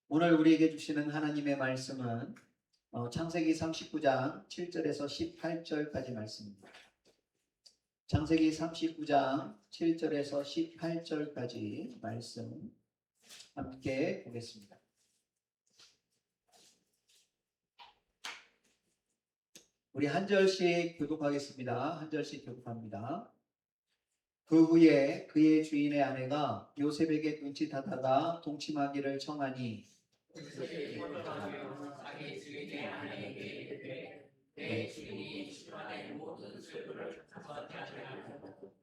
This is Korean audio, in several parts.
오늘 우리에게 주시는 하나님의 말씀은 창세기 39장 7절에서 18절까지 말씀입니다. 창세기 39장 7절에서 18절까지 말씀 함께 보겠습니다. 우리 한 절씩 교독하겠습니다. 한 절씩 교독합니다. 그 후에 그의 주인의 아내가 요셉에게 눈짓하다가 동침하기를 청하니 자기 주인의 아내에게 이르되 내 주인이 집안의 모든 술을 가져가게 하고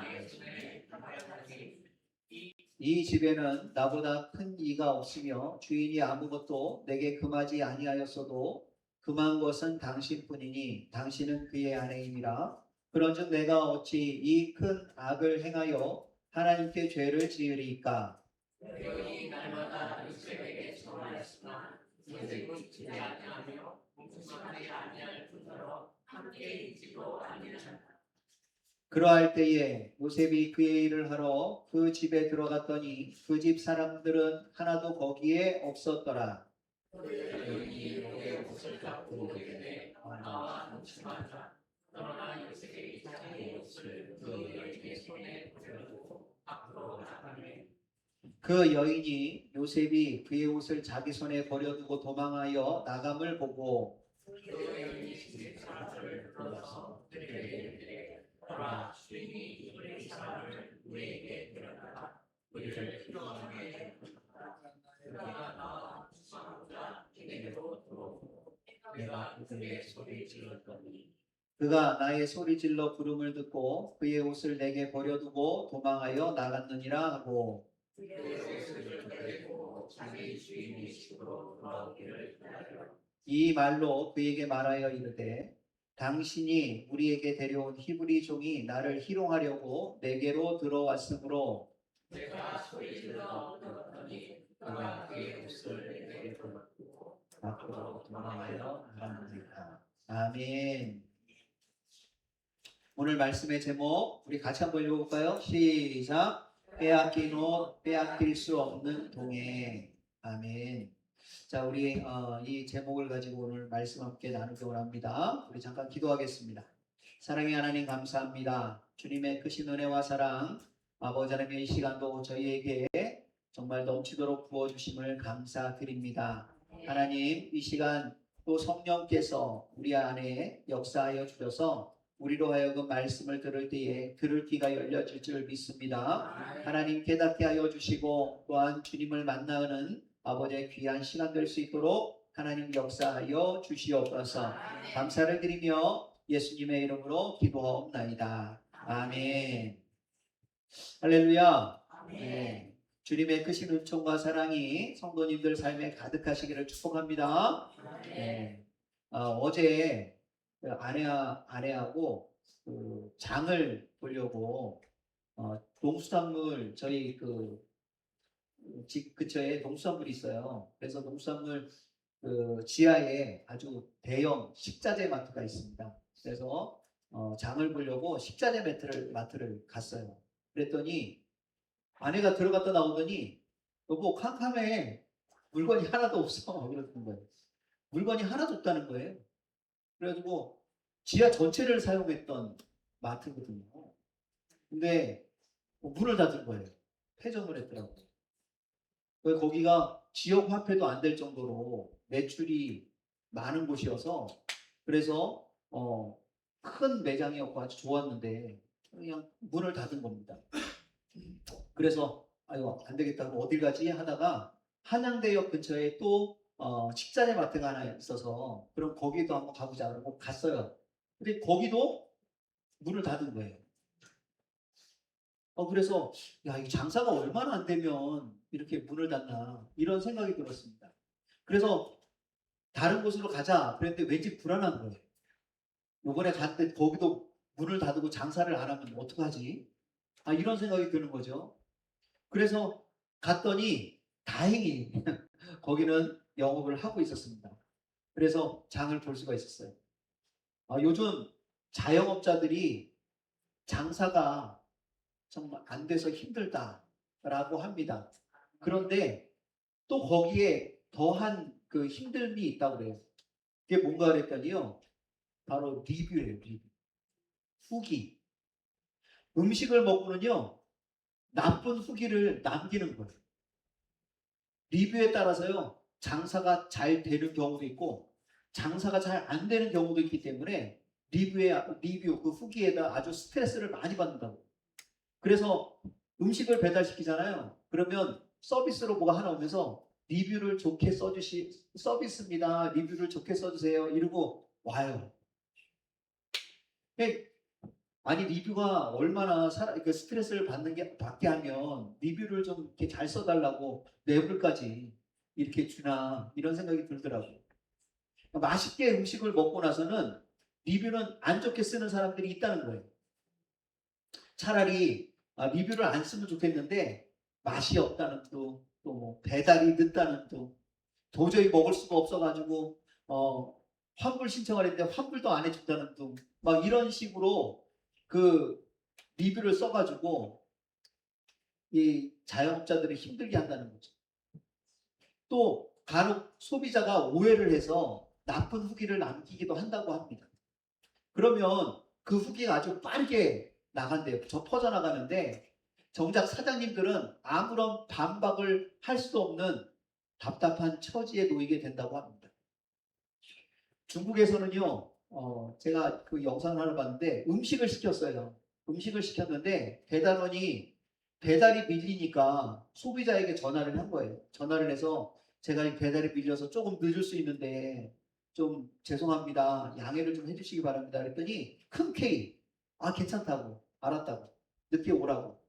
내 손에 가져가지. 이 집에는 나보다 큰 이가 없으며 주인이 아무것도 내게 금하지 아니하였어도 금한 것은 당신뿐이니 당신은 그의 아내임이라. 그런즉 내가 어찌 이 큰 악을 행하여 하나님께 죄를 지으리이까. 여인이 날마다 요셉에게 청하였으나 요셉은 듣지 아니하며 묵묵하지 아니할 뿐더러 함께 있지도 아니하였다. 그러할 때에 요셉이 그의 일을 하러 그 집에 들어갔더니 그 집 사람들은 하나도 거기에 없었더라. 여인이 그의 옷을 잡고 이르되 나와 동침하자. 그러나 요셉이 자기의 옷을 그 여인의 손에 들어두고 밖으로 나가매 그 여인이 요셉이 그의 옷을 자기 손에 버려두고 도망하여 나감을 보고 그 여인이 집 사람을 불러서 그에게 이르되 보라, 주인이 우리 사람을 우리에게 데려다가 우리를 필요하게 했다. 그가 나와 수상하자 내게로 들어오고 내가 그의 소리 질렀더니 그가 나의 소리 질러 부름을 듣고 그의 옷을 내게 버려두고 도망하여 나갔느니라 하고 그의 옷을 버리고 자기 주인의 집으로 돌아오기를 기다려 이 말로 그에게 말하여 이르되 당신이 우리에게 데려온 히브리 종이 나를 희롱하려고 내게로 들어왔으므로 내가 소리 질러 들었더니 그가 그의 옷을 내게 버렸고 밖으로 도망하여 나갔느니라. 아멘. 오늘 말씀의 제목 우리 같이 한번 읽어볼까요? 시작. 빼앗긴 옷, 빼앗길 수 없는 동행. 아멘. 자, 우리 이 제목을 가지고 오늘 말씀 함께 나누기 원합니다. 우리 잠깐 기도하겠습니다. 사랑의 하나님 감사합니다. 주님의 크신 은혜와 사랑, 아버지 하나님 이 시간도 저희에게 정말 넘치도록 부어주심을 감사드립니다. 하나님 이 시간 또 성령께서 우리 안에 역사하여 주셔서 우리로 하여금 말씀을 들을 때에 들을 귀가 열려질 줄 믿습니다. 하나님 깨닫게 하여 주시고 또한 주님을 만나는 아버지의 귀한 시간 될 수 있도록 하나님 역사하여 주시옵소서. 감사를 드리며 예수님의 이름으로 기도하옵나이다. 아멘. 할렐루야. 네. 주님의 크신 은총과 사랑이 성도님들 삶에 가득하시기를 축복합니다. 네. 어제 아내하고 그 장을 보려고 농수산물 저희 집 근처에 농수산물이 있어요. 그래서 농수산물 지하에 아주 대형 식자재 마트가 있습니다. 그래서 장을 보려고 식자재 마트를 갔어요. 그랬더니 아내가 들어갔다 나오더니 여보 캄캄해 물건이 하나도 없어 그러는 거예요. 물건이 하나도 없다는 거예요. 그래가지고 지하 전체를 사용했던 마트거든요. 근데 문을 닫은 거예요. 폐점을 했더라고요. 거기가 지역 화폐도 안 될 정도로 매출이 많은 곳이어서 그래서 큰 매장이었고 아주 좋았는데 그냥 문을 닫은 겁니다. 그래서 아유 안 되겠다 어딜 가지 하다가 한양대역 근처에 또 식자재 마트가 하나 있어서 그럼 거기도 한번 가보자 그러고 갔어요. 근데 거기도 문을 닫은 거예요. 그래서 야, 이 장사가 얼마나 안 되면 이렇게 문을 닫나 이런 생각이 들었습니다. 그래서 다른 곳으로 가자 그랬는데 왠지 불안한 거예요. 요번에 갔을 때 거기도 문을 닫고 장사를 안 하면 어떡하지? 이런 생각이 드는 거죠. 그래서 갔더니 다행히 거기는 영업을 하고 있었습니다. 그래서 장을 볼 수가 있었어요. 요즘 자영업자들이 장사가 정말 안 돼서 힘들다 라고 합니다. 그런데 또 거기에 더한 그 힘듦이 있다고 그래요. 그게 뭔가 그랬더니요. 바로 리뷰예요. 리뷰. 후기. 음식을 먹고는요. 나쁜 후기를 남기는 거예요. 리뷰에 따라서요. 장사가 잘 되는 경우도 있고 장사가 잘 안 되는 경우도 있기 때문에 리뷰 그 후기에다 아주 스트레스를 많이 받는다고. 그래서 음식을 배달시키잖아요. 그러면 서비스로 뭐가 하나 오면서 리뷰를 좋게 서비스입니다. 리뷰를 좋게 써주세요. 이러고 와요. 아니 리뷰가 얼마나 그 스트레스를 받게 하면 리뷰를 좀 이렇게 잘 써달라고 뇌물까지 이렇게 주나 이런 생각이 들더라고요. 맛있게 음식을 먹고 나서는 리뷰는 안 좋게 쓰는 사람들이 있다는 거예요. 차라리 리뷰를 안 쓰면 좋겠는데 맛이 없다는 또 뭐 배달이 늦다는 또 도저히 먹을 수가 없어가지고 환불 신청을 했는데 환불도 안 해준다는 또 막 이런 식으로 그 리뷰를 써가지고 이 자영업자들을 힘들게 한다는 거죠. 또 간혹 소비자가 오해를 해서 나쁜 후기를 남기기도 한다고 합니다. 그러면 그 후기가 아주 빠르게 나간대요. 저 퍼져나가는데 정작 사장님들은 아무런 반박을 할 수도 없는 답답한 처지에 놓이게 된다고 합니다. 중국에서는요, 제가 그 영상을 하나 봤는데 음식을 시켰어요. 음식을 시켰는데 배달원이 배달이 밀리니까 소비자에게 전화를 한 거예요. 전화를 해서 제가 이 배달이 밀려서 조금 늦을 수 있는데 좀 죄송합니다. 양해를 좀 해주시기 바랍니다. 그랬더니 흔쾌히 괜찮다고 알았다고 늦게 오라고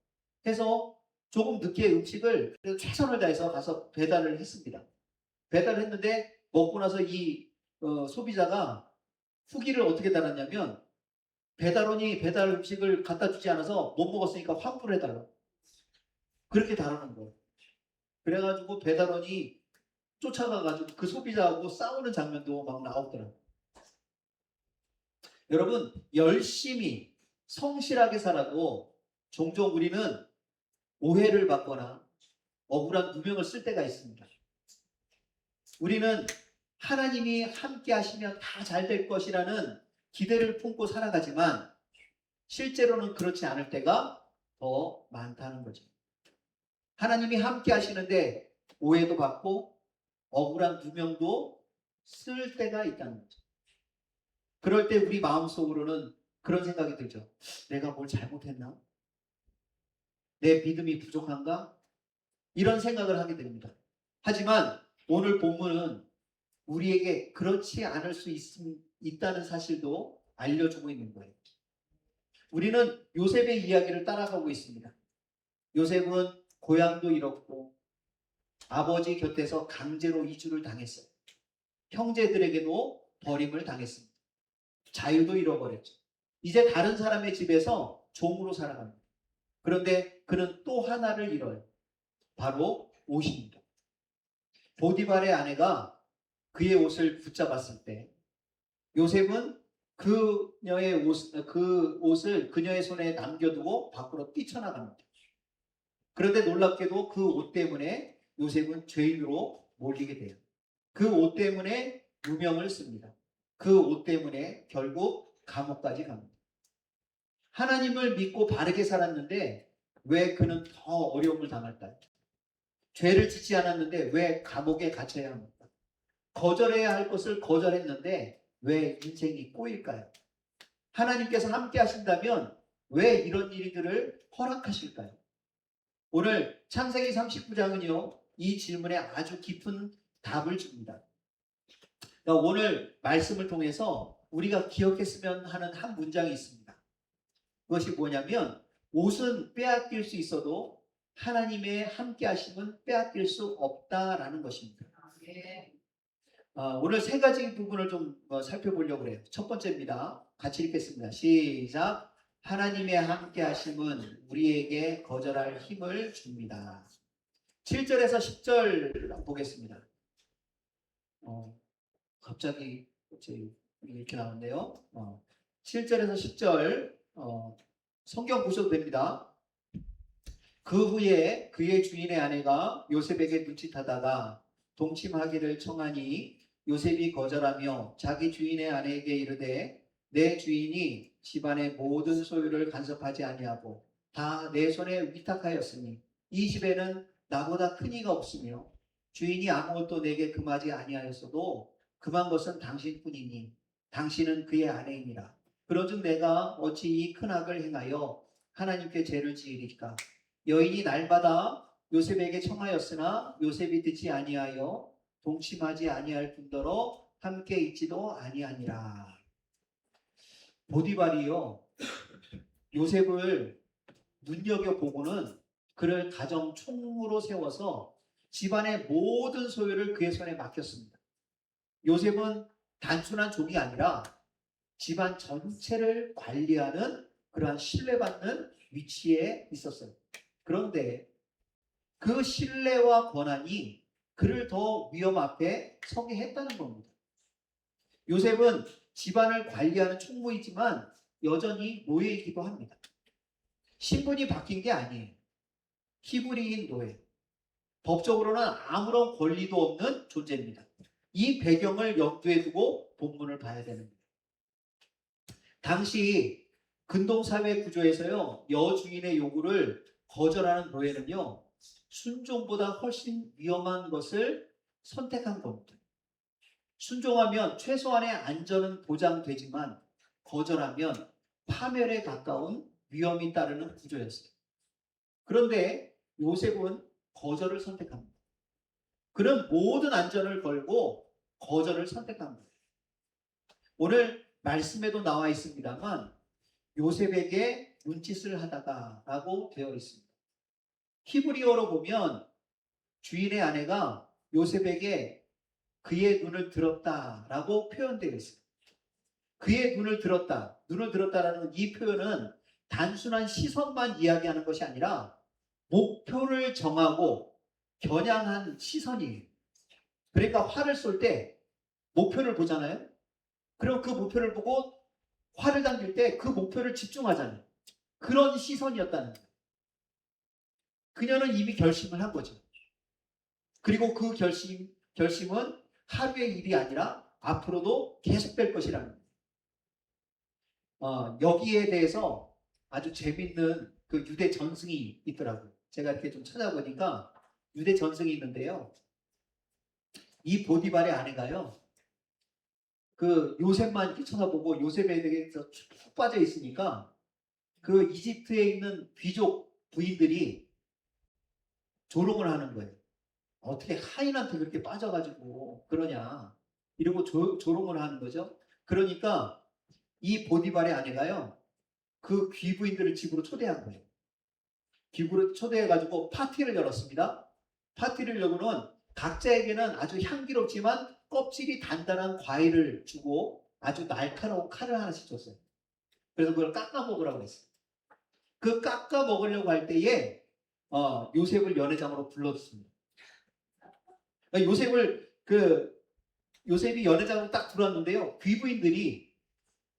해서 조금 늦게 음식을 그래도 최선을 다해서 가서 배달을 했습니다. 배달을 했는데 먹고 나서 이 소비자가 후기를 어떻게 달았냐면 배달원이 배달 음식을 갖다 주지 않아서 못 먹었으니까 환불해달라고 그렇게 달아놓은 거예요. 그래가지고 배달원이 쫓아가가지고 그 소비자하고 싸우는 장면도 막 나오더라고요. 여러분 열심히 성실하게 살아도 종종 우리는 오해를 받거나 억울한 누명을 쓸 때가 있습니다. 우리는 하나님이 함께 하시면 다 잘 될 것이라는 기대를 품고 살아가지만 실제로는 그렇지 않을 때가 더 많다는 거죠. 하나님이 함께 하시는데 오해도 받고 억울한 누명도 쓸 때가 있다는 거죠. 그럴 때 우리 마음속으로는 그런 생각이 들죠. 내가 뭘 잘못했나? 내 믿음이 부족한가? 이런 생각을 하게 됩니다. 하지만 오늘 본문은 우리에게 그렇지 않을 수 있다는 사실도 알려주고 있는 거예요. 우리는 요셉의 이야기를 따라가고 있습니다. 요셉은 고향도 잃었고 아버지 곁에서 강제로 이주를 당했어요. 형제들에게도 버림을 당했습니다. 자유도 잃어버렸죠. 이제 다른 사람의 집에서 종으로 살아갑니다. 그런데 그는 또 하나를 잃어요. 바로 옷입니다. 보디발의 아내가 그의 옷을 붙잡았을 때 요셉은 그 옷을 그녀의 손에 남겨두고 밖으로 뛰쳐나갑니다. 그런데 놀랍게도 그 옷 때문에 요셉은 죄인으로 몰리게 돼요. 그 옷 때문에 누명을 씁니다. 그 옷 때문에 결국 감옥까지 갑니다. 하나님을 믿고 바르게 살았는데 왜 그는 더 어려움을 당할까요? 죄를 짓지 않았는데 왜 감옥에 갇혀야 합니까? 거절해야 할 것을 거절했는데 왜 인생이 꼬일까요? 하나님께서 함께 하신다면 왜 이런 일들을 허락하실까요? 오늘 창세기 39장은요, 이 질문에 아주 깊은 답을 줍니다. 그러니까 오늘 말씀을 통해서 우리가 기억했으면 하는 한 문장이 있습니다. 그것이 뭐냐면 옷은 빼앗길 수 있어도 하나님의 함께 하심은 빼앗길 수 없다라는 것입니다. 오늘 세 가지 부분을 좀 살펴보려고 해요. 첫 번째입니다. 같이 읽겠습니다. 시작. 하나님의 함께 하심은 우리에게 거절할 힘을 줍니다. 7절에서 10절 보겠습니다. 갑자기 이렇게 나오는데요. 7절에서 10절 성경 보셔도 됩니다. 그 후에 그의 주인의 아내가 요셉에게 눈짓하다가 동침하기를 청하니 요셉이 거절하며 자기 주인의 아내에게 이르되 내 주인이 집안의 모든 소유를 간섭하지 아니하고 다 내 손에 위탁하였으니 이 집에는 나보다 큰 이가 없으며 주인이 아무것도 내게 금하지 아니하였어도 금한 것은 당신뿐이니 당신은 그의 아내이니라. 그러즉 내가 어찌 이 큰 악을 행하여 하나님께 죄를 지으리까. 여인이 날마다 요셉에게 청하였으나 요셉이 듣지 아니하여 동침하지 아니할 뿐더러 함께 있지도 아니하니라. 보디발이요 요셉을 눈여겨보고는 그를 가정 총무로 세워서 집안의 모든 소유를 그의 손에 맡겼습니다. 요셉은 단순한 종이 아니라 집안 전체를 관리하는 그러한 신뢰받는 위치에 있었어요. 그런데 그 신뢰와 권한이 그를 더 위험 앞에 서게 했다는 겁니다. 요셉은 집안을 관리하는 총무이지만 여전히 노예이기도 합니다. 신분이 바뀐 게 아니에요. 히브리인 노예. 법적으로는 아무런 권리도 없는 존재입니다. 이 배경을 염두에 두고 본문을 봐야 됩니다. 당시 근동사회 구조에서요, 여주인의 요구를 거절하는 노예는요, 순종보다 훨씬 위험한 것을 선택한 겁니다. 순종하면 최소한의 안전은 보장되지만 거절하면 파멸에 가까운 위험이 따르는 구조였어요. 그런데 요셉은 거절을 선택합니다. 그는 모든 안전을 걸고 거절을 선택한 거예요. 오늘 말씀에도 나와 있습니다만 요셉에게 눈짓을 하다가 라고 되어 있습니다. 히브리어로 보면 주인의 아내가 요셉에게 그의 눈을 들었다라고 표현되어 있어요. 그의 눈을 들었다, 눈을 들었다라는 이 표현은 단순한 시선만 이야기하는 것이 아니라 목표를 정하고 겨냥한 시선이에요. 그러니까 활을 쏠 때 목표를 보잖아요. 그럼 그 목표를 보고 활을 당길 때 그 목표를 집중하잖아요. 그런 시선이었다는 거예요. 그녀는 이미 결심을 한 거죠. 그리고 그 결심은 하루의 일이 아니라 앞으로도 계속될 것이라는 거예요. 여기에 대해서 아주 재밌는 그 유대 전승이 있더라고요. 제가 이렇게 좀 찾아보니까 유대 전승이 있는데요. 이 보디발의 아내가요. 그 요셉만 이렇게 쳐다보고 요셉에 대해서 푹 빠져 있으니까 그 이집트에 있는 귀족 부인들이 조롱을 하는 거예요. 어떻게 하인한테 그렇게 빠져가지고 그러냐 이러고 조롱을 하는 거죠. 그러니까 이 보디발의 아내가요. 그 귀부인들을 집으로 초대한 거예요. 집으로 초대해가지고 파티를 열었습니다. 파티를 열고는 각자에게는 아주 향기롭지만 껍질이 단단한 과일을 주고 아주 날카로운 칼을 하나씩 줬어요. 그래서 그걸 깎아 먹으라고 했어요. 그 깎아 먹으려고 할 때에 요셉을 연회장으로 불렀습니다. 요셉이 연회장으로 딱 들어왔는데요. 귀부인들이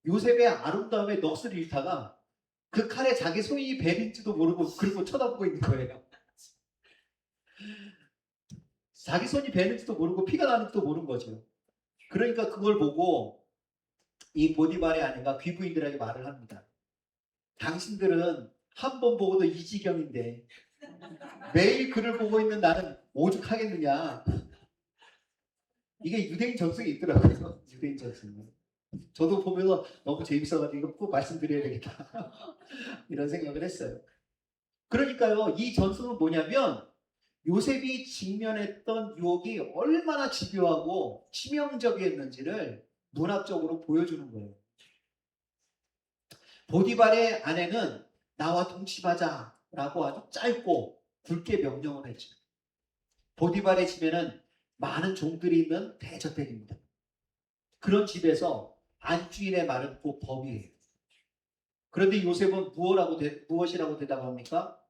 요셉의 아름다움에 넋을 잃다가 그 칼에 자기 손이 베는지도 모르고 그러고 쳐다보고 있는 거예요. 자기 손이 베는지도 모르고 피가 나는지도 모르는 거죠. 그러니까 그걸 보고 이 보디발의 아내가 귀부인들에게 말을 합니다. 당신들은 한 번 보고도 이 지경인데 매일 그를 보고 있는 나는 오죽하겠느냐. 이게 유대인 전승이 있더라고요. 유대인 전승. 저도 보면서 너무 재밌어가지고 꼭 말씀드려야 되겠다. 이런 생각을 했어요. 그러니까요, 이 전승은 뭐냐면 요셉이 직면했던 유혹이 얼마나 집요하고 치명적이었는지를 문학적으로 보여주는 거예요. 보디발의 아내는 나와 동침하자라고 아주 짧고 굵게 명령을 했죠. 보디발의 집에는 많은 종들이 있는 대저택입니다. 그런 집에서 안주인의 말은 곧 법이에요. 그런데 요셉은 무엇이라고 대답합니까?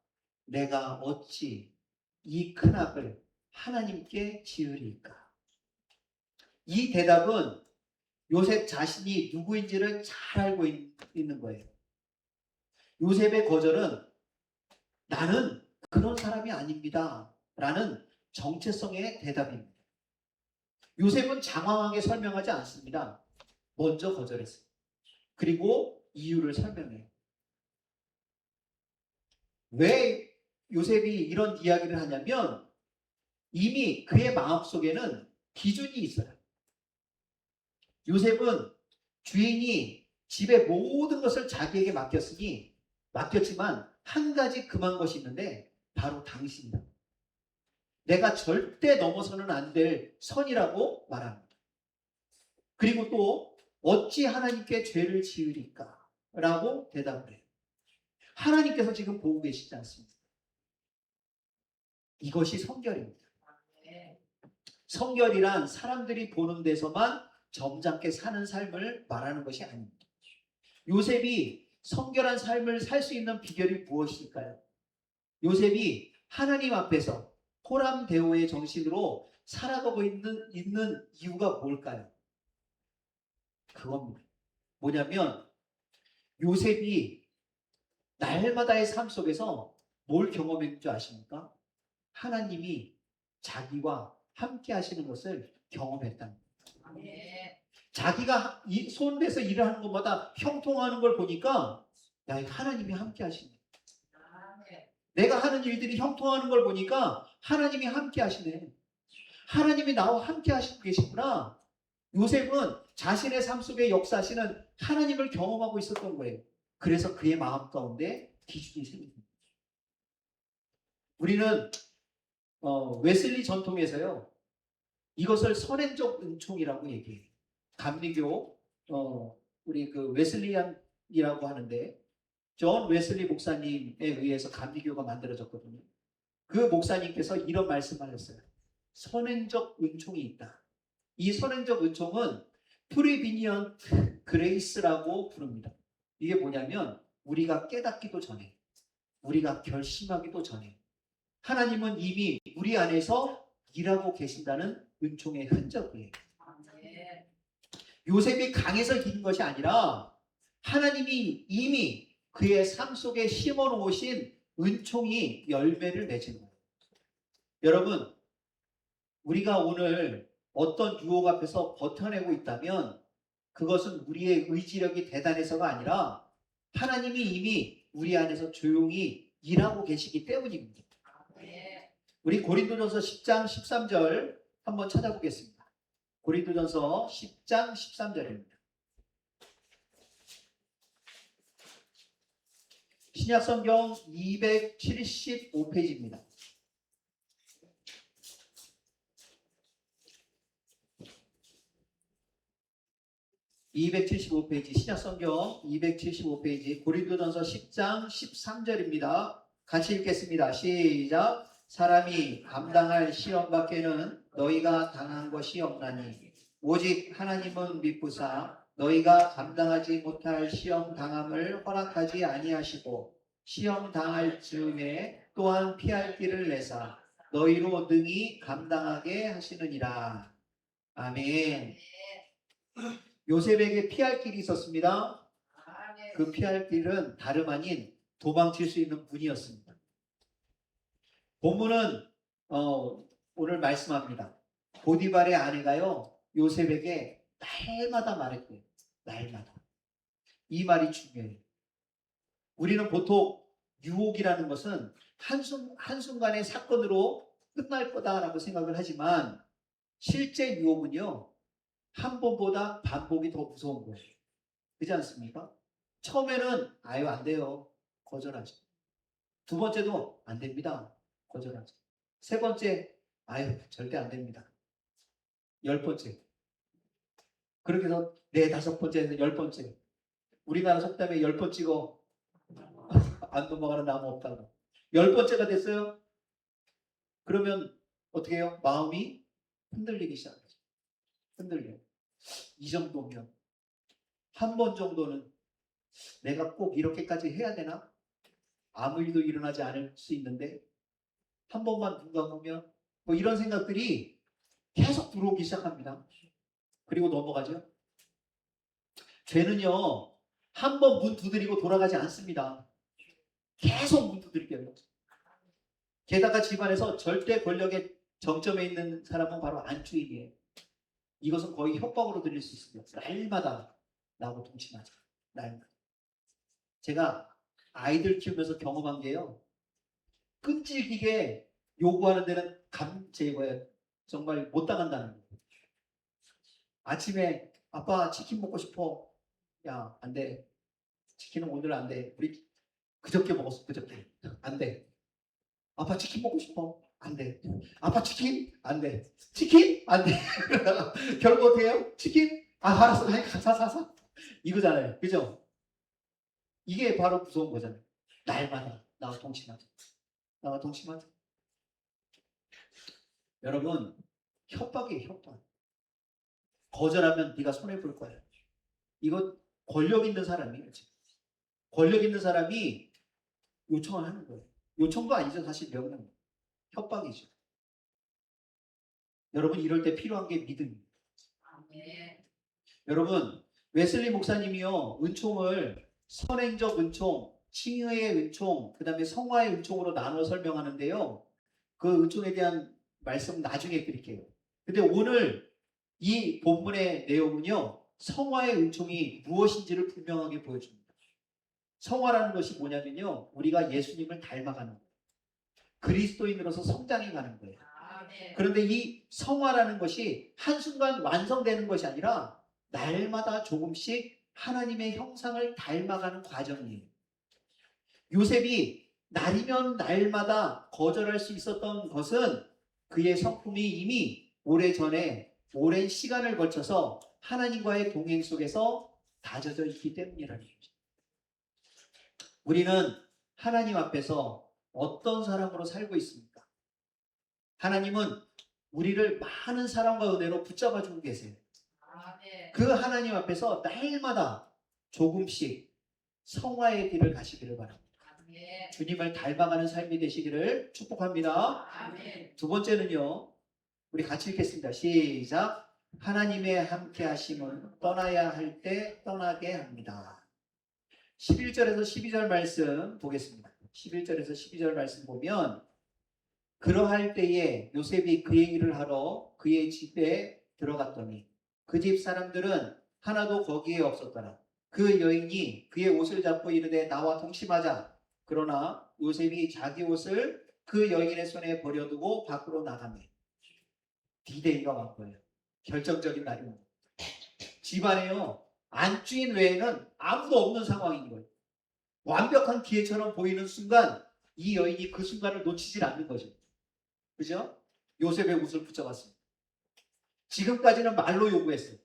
내가 어찌 이 큰 악을 하나님께 지으리까? 이 대답은 요셉 자신이 누구인지를 잘 알고 있는 거예요. 요셉의 거절은 나는 아닙니다. 라는 정체성의 대답입니다. 요셉은 장황하게 설명하지 않습니다. 먼저 거절했어요. 그리고 이유를 설명해요. 왜 요셉이 이런 이야기를 하냐면 이미 그의 마음속에는 기준이 있어요. 요셉은 주인이 집의 모든 것을 자기에게 맡겼지만 한 가지 금한 것이 있는데 바로 당신이다. 내가 절대 넘어서는 안 될 선이라고 말합니다. 그리고 또 어찌 하나님께 죄를 지으리까? 라고 대답을 해요. 하나님께서 지금 보고 계시지 않습니까? 이것이 성결입니다. 성결이란 사람들이 보는 데서만 점잖게 사는 삶을 말하는 것이 아닙니다. 요셉이 성결한 삶을 살 수 있는 비결이 무엇일까요? 요셉이 하나님 앞에서 호람대오의 정신으로 살아가고 있는 이유가 뭘까요? 그겁니다. 뭐냐면 요셉이 날마다의 삶 속에서 뭘 경험했는 줄 아십니까? 하나님이 자기와 함께 하시는 것을 경험했다는 거예요. 자기가 손대서 일을 하는 것마다 형통하는 걸 보니까 야, 하나님이 함께 하시네. 내가 하는 일들이 형통하는 걸 보니까 하나님이 함께 하시네. 하나님이 나와 함께 하시고 계시구나. 요셉은 자신의 삶 속에 역사하시는 하나님을 경험하고 있었던 거예요. 그래서 그의 마음 가운데 기준이 생깁니다. 우리는 웨슬리 전통에서요, 이것을 선행적 은총이라고 얘기해요. 감리교 우리 그 웨슬리안이라고 하는데 존 웨슬리 목사님에 의해서 감리교가 만들어졌거든요. 그 목사님께서 이런 말씀을 하셨어요. 선행적 은총이 있다. 이 선행적 은총은 프리비니언트 그레이스라고 부릅니다. 이게 뭐냐면 우리가 깨닫기도 전에, 우리가 결심하기도 전에 하나님은 이미 우리 안에서 일하고 계신다는 은총의 흔적이에요. 요셉이 강해서 이긴 것이 아니라 하나님이 이미 그의 삶 속에 심어놓으신 은총이 열매를 맺은 거예요. 여러분, 우리가 오늘 어떤 유혹 앞에서 버텨내고 있다면 그것은 우리의 의지력이 대단해서가 아니라 하나님이 이미 우리 안에서 조용히 일하고 계시기 때문입니다. 우리 고린도전서 10장 13절 한번 찾아보겠습니다. 고린도전서 10장 13절입니다. 신약성경 275페이지입니다. (275페이지) 신약성경 275페이지 고린도전서 10장 13절입니다. 같이 읽겠습니다. 시작. 사람이 감당할 시험 밖에는 너희가 당한 것이 없나니 오직 하나님은 미쁘사 너희가 감당하지 못할 시험 당함을 허락하지 아니하시고 시험 당할 즈음에 또한 피할 길을 내사 너희로 능히 감당하게 하시느니라. 아멘. 요셉에게 피할 길이 있었습니다. 그 피할 길은 다름 아닌 도망칠 수 있는 문이었습니다. 본문은 오늘 말씀합니다. 보디발의 아내가요 요셉에게 날마다 말했대요. 날마다. 이 말이 중요해요. 우리는 보통 유혹이라는 것은 한순간의 사건으로 끝날 거다라고 생각을 하지만 실제 유혹은요 한 번보다 반복이 더 무서운 거예요. 그렇지 않습니까? 처음에는 아유 안 돼요. 거절하죠. 두 번째도 안 됩니다. 거절하죠. 세 번째 아유 절대 안 됩니다. 10번째. 그렇게 해서 네, 5번째에서 10번째. 우리나라 속담에 10번 찍어 안 넘어가는 나무 없다고. 10번째가 됐어요. 그러면 어떻게 해요? 마음이 흔들리기 시작하죠. 흔들려요. 이 정도면 한 번 정도는 내가 꼭 이렇게까지 해야 되나? 아무 일도 일어나지 않을 수 있는데 한 번만 눈 감으면 뭐 이런 생각들이 계속 들어오기 시작합니다. 그리고 넘어가죠. 죄는요 한 번 문 두드리고 돌아가지 않습니다. 계속 문 두드리게 해요. 게다가 집안에서 절대 권력의 정점에 있는 사람은 바로 안주인이에요. 이것은 거의 협박으로 들릴 수 있습니다. 날마다 나하고 동침하자. 날마다. 제가 아이들 키우면서 경험한 게요. 끈질기게 요구하는 데는 제거예요. 정말 못 당한다는 거예요. 아침에 아빠 치킨 먹고 싶어. 야, 안 돼. 치킨은 오늘 안 돼. 우리 그저께 먹었어. 그저께. 안 돼. 아빠 치킨 먹고 싶어. 안 돼. 아빠 치킨? 안 돼. 치킨? 안 돼. 결국 어떻게 해요? 치킨? 아, 알았어. 사. 이거잖아요. 그죠? 이게 바로 무서운 거잖아요. 날마다 나와 동침하자. 나와 동침하자. 여러분, 협박이에요, 협박. 거절하면 네가 손해볼 거야. 이거 권력 있는 사람이에요. 지금. 권력 있는 사람이 요청을 하는 거예요. 요청도 아니죠. 사실 명령. 협박이죠. 여러분, 이럴 때 필요한 게 믿음입니다. 여러분, 웨슬리 목사님이요, 은총을 선행적 은총, 칭의의 은총, 그 다음에 성화의 은총으로 나눠 설명하는데요. 그 은총에 대한 말씀 나중에 드릴게요. 근데 오늘 이 본문의 내용은요, 성화의 은총이 무엇인지를 분명하게 보여줍니다. 성화라는 것이 뭐냐면요, 우리가 예수님을 닮아가는 거예요. 그리스도인으로서 성장해 가는 거예요. 그런데 이 성화라는 것이 한순간 완성되는 것이 아니라 날마다 조금씩 하나님의 형상을 닮아가는 과정이에요. 요셉이 날이면 날마다 거절할 수 있었던 것은 그의 성품이 이미 오래전에 오랜 시간을 거쳐서 하나님과의 동행 속에서 다져져 있기 때문이라는 거죠. 우리는 하나님 앞에서 어떤 사람으로 살고 있습니까? 하나님은 우리를 많은 사랑과 은혜로 붙잡아주고 계세요. 그 하나님 앞에서 날마다 조금씩 성화의 길을 가시기를 바랍니다. 주님을 닮아가는 삶이 되시기를 축복합니다. 두 번째는요, 우리 같이 읽겠습니다. 시작. 하나님의 함께 하심은 떠나야 할 때 떠나게 합니다. 11절에서 12절 말씀 보겠습니다. 11절에서 12절 말씀 보면, 그러할 때에 요셉이 그의 일을 하러 그의 집에 들어갔더니 그 집 사람들은 하나도 거기에 없었더라. 그 여인이 그의 옷을 잡고 이르되 나와 동침하자. 그러나 요셉이 자기 옷을 그 여인의 손에 버려두고 밖으로 나가매. D-Day가 온 거예요. 결정적인 날입니다. 집안에요, 안주인 외에는 아무도 없는 상황인 거예요. 완벽한 기회처럼 보이는 순간 이 여인이 그 순간을 놓치질 않는 거죠. 그죠? 요셉의 옷을 붙잡았습니다. 지금까지는 말로 요구했어요.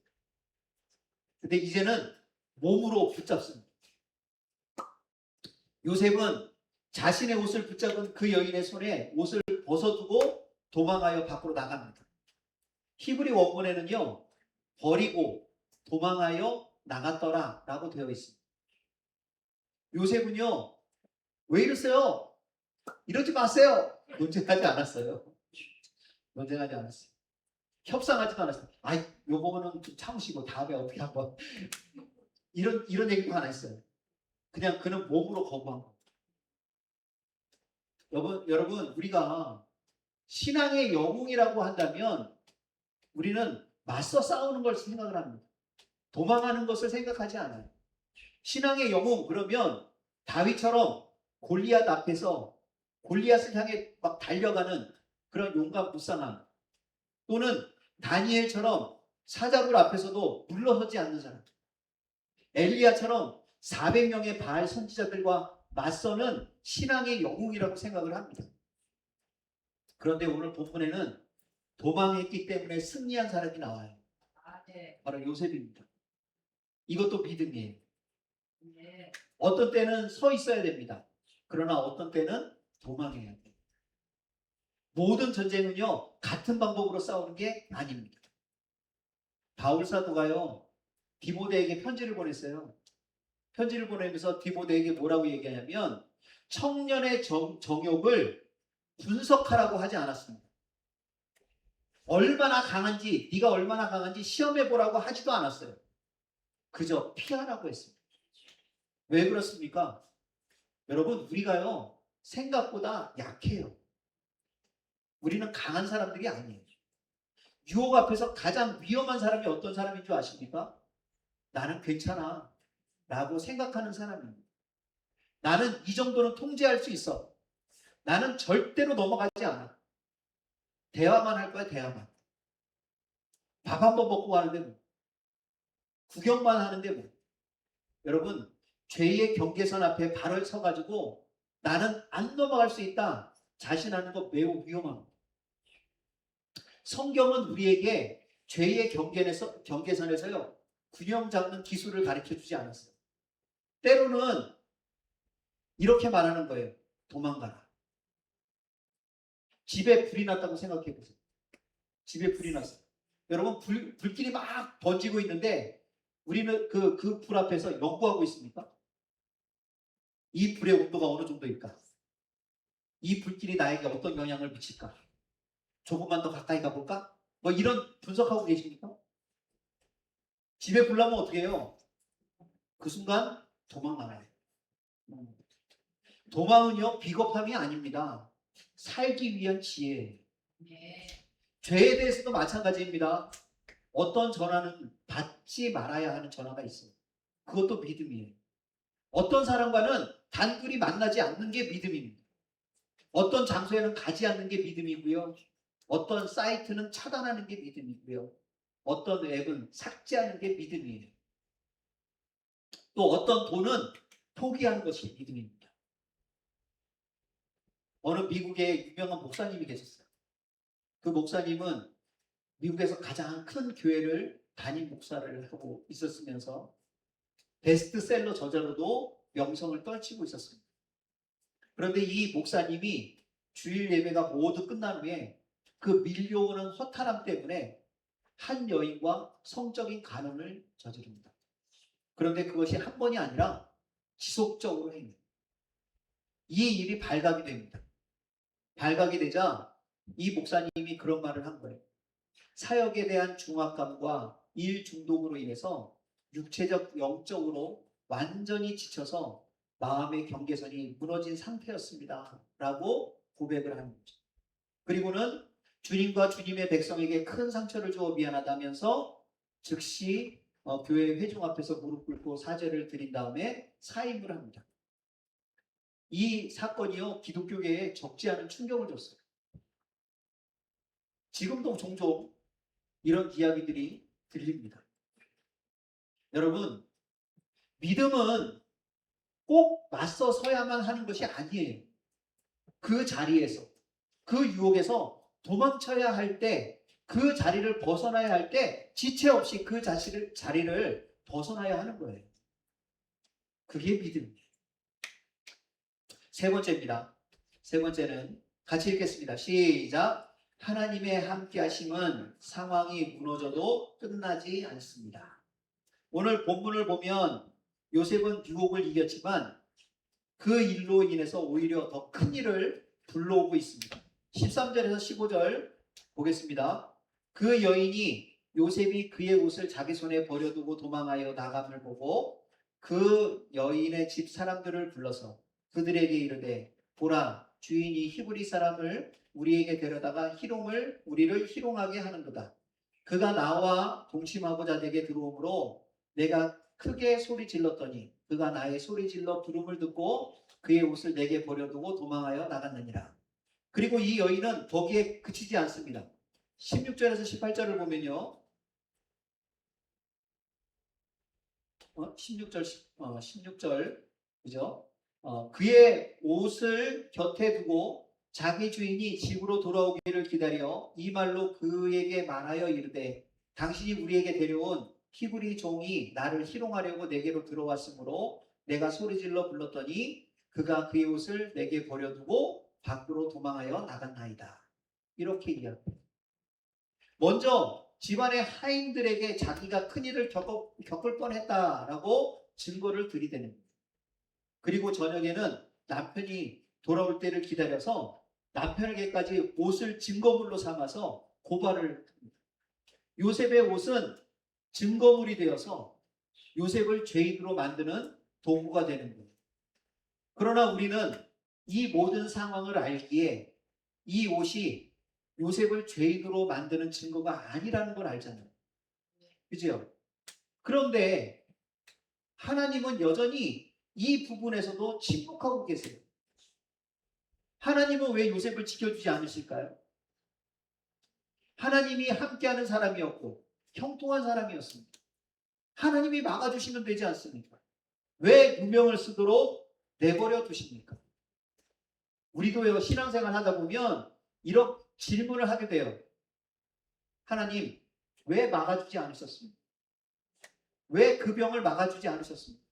근데 이제는 몸으로 붙잡습니다. 요셉은 자신의 옷을 붙잡은 그 여인의 손에 옷을 벗어두고 도망하여 밖으로 나갑니다. 히브리 원문에는요, 버리고 도망하여 나갔더라 라고 되어 있습니다. 요셉은요, 왜 이러세요? 이러지 마세요. 논쟁하지 않았어요. 논쟁하지 않았어요. 협상하지도 않았어요. 아이, 요 부분은 좀 참으시고 다음에 어떻게 한번 이런 얘기도 안 했어요. 그냥 그는 몸으로 거부한 겁니다. 여러분, 우리가 신앙의 영웅이라고 한다면 우리는 맞서 싸우는 걸 생각을 합니다. 도망하는 것을 생각하지 않아요. 신앙의 영웅, 그러면 다윗처럼 골리앗 앞에서 골리앗을 향해 막 달려가는 그런 용감 무쌍함, 또는 다니엘처럼 사자굴 앞에서도 물러서지 않는 사람, 엘리야처럼 400명의 바알 선지자들과 맞서는 신앙의 영웅이라고 생각을 합니다. 그런데 오늘 본문에는 도망했기 때문에 승리한 사람이 나와요. 바로 요셉입니다. 이것도 믿음이에요. 어떤 때는 서 있어야 됩니다. 그러나 어떤 때는 도망해야 돼요. 모든 전쟁은요, 같은 방법으로 싸우는 게 아닙니다. 바울 사도가요, 디모데에게 편지를 보냈어요. 편지를 보내면서 디모데에게 뭐라고 얘기하냐면, 청년의 정욕을 분석하라고 하지 않았습니다. 얼마나 강한지, 네가 얼마나 강한지 시험해보라고 하지도 않았어요. 그저 피하라고 했습니다. 왜 그렇습니까? 여러분, 우리가요, 생각보다 약해요. 우리는 강한 사람들이 아니에요. 유혹 앞에서 가장 위험한 사람이 어떤 사람인 줄 아십니까? 나는 괜찮아 라고 생각하는 사람입니다. 나는 이 정도는 통제할 수 있어. 나는 절대로 넘어가지 않아. 대화만 할 거야, 대화만. 밥 한 번 먹고 가는데 뭐. 구경만 하는데 뭐. 여러분, 죄의 경계선 앞에 발을 서가지고 나는 안 넘어갈 수 있다 자신하는 거 매우 위험합니다. 성경은 우리에게 죄의 경계선에서요 균형 잡는 기술을 가르쳐 주지 않았어요. 때로는 이렇게 말하는 거예요. 도망가라. 집에 불이 났다고 생각해 보세요. 집에 불이 났어요. 여러분 불길이 막 번지고 있는데 우리는 그 불 앞에서 연구하고 있습니까? 이 불의 온도가 어느 정도일까? 이 불길이 나에게 어떤 영향을 미칠까? 조금만 더 가까이 가볼까? 뭐 이런 분석하고 계십니까? 집에 불 나면 어떻게 해요? 그 순간 도망가야 돼요. 도망은요 비겁함이 아닙니다. 살기 위한 지혜예요. 죄에 대해서도 마찬가지입니다. 어떤 전화는 받지 말아야 하는 전화가 있어요. 그것도 믿음이에요. 어떤 사람과는 단둘이 만나지 않는 게 믿음입니다. 어떤 장소에는 가지 않는 게 믿음이고요. 어떤 사이트는 차단하는 게 믿음이고요. 어떤 앱은 삭제하는 게 믿음이에요. 또 어떤 돈은 포기하는 것이 믿음입니다. 어느 미국의 유명한 목사님이 계셨어요. 그 목사님은 미국에서 가장 큰 교회를 담임 목사를 하고 있었으면서 베스트셀러 저자로도 명성을 떨치고 있었습니다. 그런데 이 목사님이 주일 예배가 모두 끝난 후에 그 밀려오는 허탈함 때문에 한 여인과 성적인 간음을 저지릅니다. 그런데 그것이 한 번이 아니라 지속적으로 행해요. 이 일이 발각이 됩니다. 발각이 되자 이 목사님이 그런 말을 한 거예요. 사역에 대한 중압감과 일 중독으로 인해서 육체적, 영적으로 완전히 지쳐서 마음의 경계선이 무너진 상태였습니다. 라고 고백을 하는 거죠. 그리고는 주님과 주님의 백성에게 큰 상처를 주어 미안하다면서 즉시 교회 회중 앞에서 무릎 꿇고 사죄를 드린 다음에 사임을 합니다. 이 사건이요 기독교계에 적지 않은 충격을 줬어요. 지금도 종종 이런 이야기들이 들립니다. 여러분, 믿음은 꼭 맞서 서야만 하는 것이 아니에요. 그 자리에서, 그 유혹에서 도망쳐야 할 때, 그 자리를 벗어나야 할 때 지체 없이 그 자리를 벗어나야 하는 거예요. 그게 믿음이에요. 세 번째입니다. 세 번째는 같이 읽겠습니다. 시작. 하나님의 함께하심은 상황이 무너져도 끝나지 않습니다. 오늘 본문을 보면 요셉은 유혹을 이겼지만 그 일로 인해서 오히려 더 큰 일을 불러오고 있습니다. 13절에서 15절 보겠습니다. 그 여인이 요셉이 그의 옷을 자기 손에 버려두고 도망하여 나감을 보고 그 여인의 집 사람들을 불러서 그들에게 이르되 보라 주인이 히브리 사람을 우리에게 데려다가 우리를 희롱하게 하는도다. 그가 나와 동침하고자 내게 들어오므로 내가 크게 소리 질렀더니 그가 나의 소리 질러 부름을 듣고 그의 옷을 내게 버려두고 도망하여 나갔느니라. 그리고 이 여인은 거기에 그치지 않습니다. 16절에서 18절을 보면요. 16절 그죠? 그의 옷을 곁에 두고 자기 주인이 집으로 돌아오기를 기다려 이 말로 그에게 말하여 이르되 당신이 우리에게 데려온 히브리 종이 나를 희롱하려고 내게로 들어왔으므로 내가 소리질러 불렀더니 그가 그의 옷을 내게 버려두고 밖으로 도망하여 나갔나이다. 이렇게 이야기합니다. 먼저 집안의 하인들에게 자기가 큰일을 겪을 뻔했다라고 증거를 들이대는, 그리고 저녁에는 남편이 돌아올 때를 기다려서 남편에게까지 옷을 증거물로 삼아서 고발을 합니다. 요셉의 옷은 증거물이 되어서 요셉을 죄인으로 만드는 도구가 되는 거예요. 그러나 우리는 이 모든 상황을 알기에 이 옷이 요셉을 죄인으로 만드는 증거가 아니라는 걸 알잖아요. 그죠? 그런데 하나님은 여전히 이 부분에서도 침묵하고 계세요. 하나님은 왜 요셉을 지켜주지 않으실까요? 하나님이 함께하는 사람이었고 형통한 사람이었습니다. 하나님이 막아주시면 되지 않습니까? 왜 누명을 쓰도록 내버려 두십니까? 우리도 신앙생활 하다 보면 이런 질문을 하게 돼요. 하나님, 왜 막아주지 않으셨습니까? 왜 그 병을 막아주지 않으셨습니까?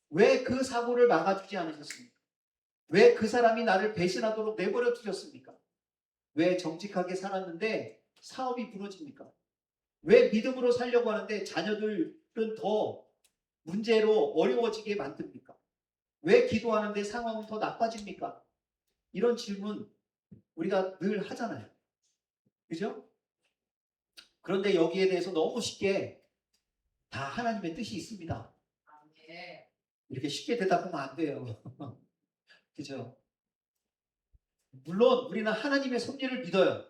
왜 그 사고를 막아주지 않으셨습니까? 왜 그 사람이 나를 배신하도록 내버려 두셨습니까? 왜 정직하게 살았는데 사업이 무너집니까? 왜 믿음으로 살려고 하는데 자녀들은 더 문제로 어려워지게 만듭니까? 왜 기도하는데 상황은 더 나빠집니까? 이런 질문 우리가 늘 하잖아요. 그죠? 그런데 여기에 대해서 너무 쉽게 다 하나님의 뜻이 있습니다. 이렇게 쉽게 대답하면 안 돼요. 그죠? 물론 우리는 하나님의 섭리를 믿어요.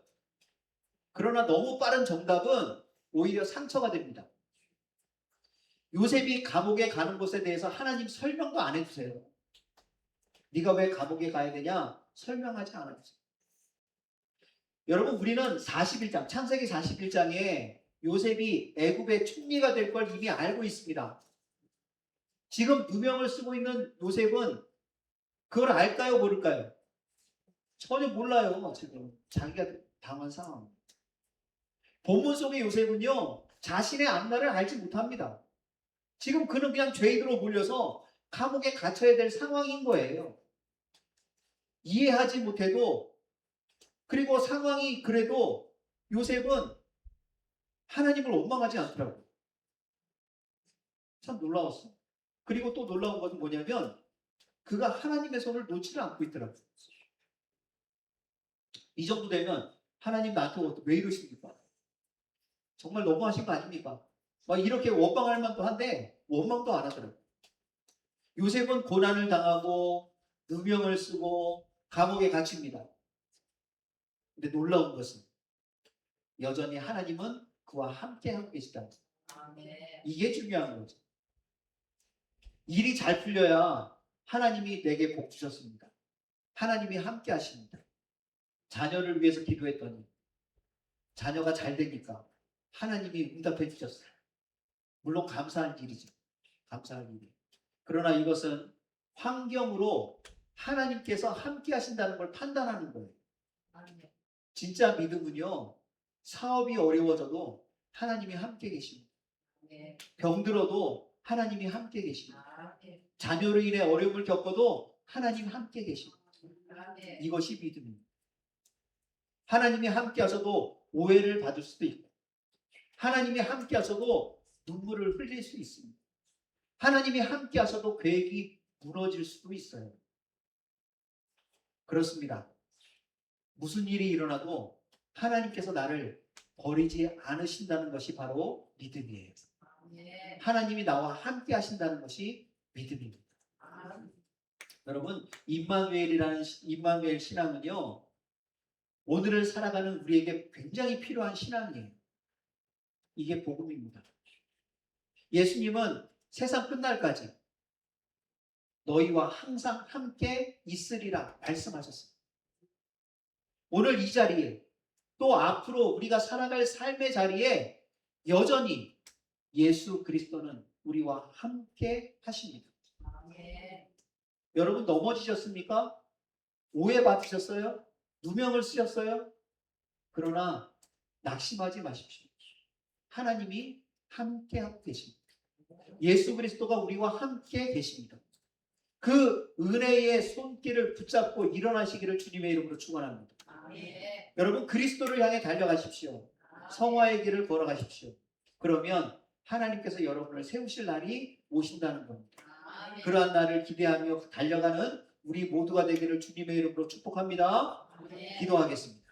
그러나 너무 빠른 정답은 오히려 상처가 됩니다. 요셉이 감옥에 가는 것에 대해서 하나님 설명도 안 해주세요. 네가 왜 감옥에 가야 되냐? 설명하지 않아주세요. 여러분, 우리는 41장, 창세기 41장에 요셉이 애굽의 총리가 될 걸 이미 알고 있습니다. 지금 누명을 쓰고 있는 요셉은 그걸 알까요, 모를까요? 전혀 몰라요. 지금 자기가 당한 상황. 본문 속의 요셉은요, 자신의 앞날을 알지 못합니다. 지금 그는 그냥 죄인으로 몰려서 감옥에 갇혀야 될 상황인 거예요. 이해하지 못해도, 그리고 상황이 그래도 요셉은 하나님을 원망하지 않더라고요. 참 놀라웠어요. 그리고 또 놀라운 것은 뭐냐면 그가 하나님의 손을 놓지를 않고 있더라고요. 이 정도 되면 하나님 나한테 왜 이러십니까? 정말 너무하신 거 아닙니까? 막 이렇게 원망할 만도 한데 원망도 안 하더라고요. 요셉은 고난을 당하고 누명을 쓰고 감옥에 갇힙니다. 근데 놀라운 것은 여전히 하나님은 그와 함께 하고 계시다. 이게 중요한 거죠. 일이 잘 풀려야 하나님이 내게 복 주셨습니다. 하나님이 함께 하십니다. 자녀를 위해서 기도했더니 자녀가 잘 되니까 하나님이 응답해 주셨어요. 물론 감사할 일이죠. 감사할 일이. 그러나 이것은 환경으로 하나님께서 함께 하신다는 걸 판단하는 거예요. 진짜 믿음은요, 사업이 어려워져도 하나님이 함께 계십니다. 병들어도 하나님이 함께 계십니다. 자녀로 인해 어려움을 겪어도 하나님 함께 계십니다. 이것이 믿음입니다. 하나님이 함께 하셔도 오해를 받을 수도 있고, 하나님이 함께 하셔도 눈물을 흘릴 수 있습니다. 하나님이 함께 하셔도 계획이 무너질 수도 있어요. 그렇습니다. 무슨 일이 일어나도 하나님께서 나를 버리지 않으신다는 것이 바로 믿음이에요. 하나님이 나와 함께 하신다는 것이 믿음입니다. 여러분, 임마누엘 신앙은요, 오늘을 살아가는 우리에게 굉장히 필요한 신앙이에요. 이게 복음입니다. 예수님은 세상 끝날까지 너희와 항상 함께 있으리라 말씀하셨습니다. 오늘 이 자리에, 또 앞으로 우리가 살아갈 삶의 자리에 여전히 예수 그리스도는 우리와 함께 하십니다. 여러분, 넘어지셨습니까? 오해받으셨어요? 누명을 쓰셨어요? 그러나 낙심하지 마십시오. 하나님이 함께 하고 계십니다. 예수 그리스도가 우리와 함께 계십니다. 그 은혜의 손길을 붙잡고 일어나시기를 주님의 이름으로 축원합니다. 여러분, 그리스도를 향해 달려가십시오. 성화의 길을 걸어가십시오. 그러면 하나님께서 여러분을 세우실 날이 오신다는 겁니다. 그러한 날을 기대하며 달려가는 우리 모두가 되기를 주님의 이름으로 축복합니다. 기도하겠습니다.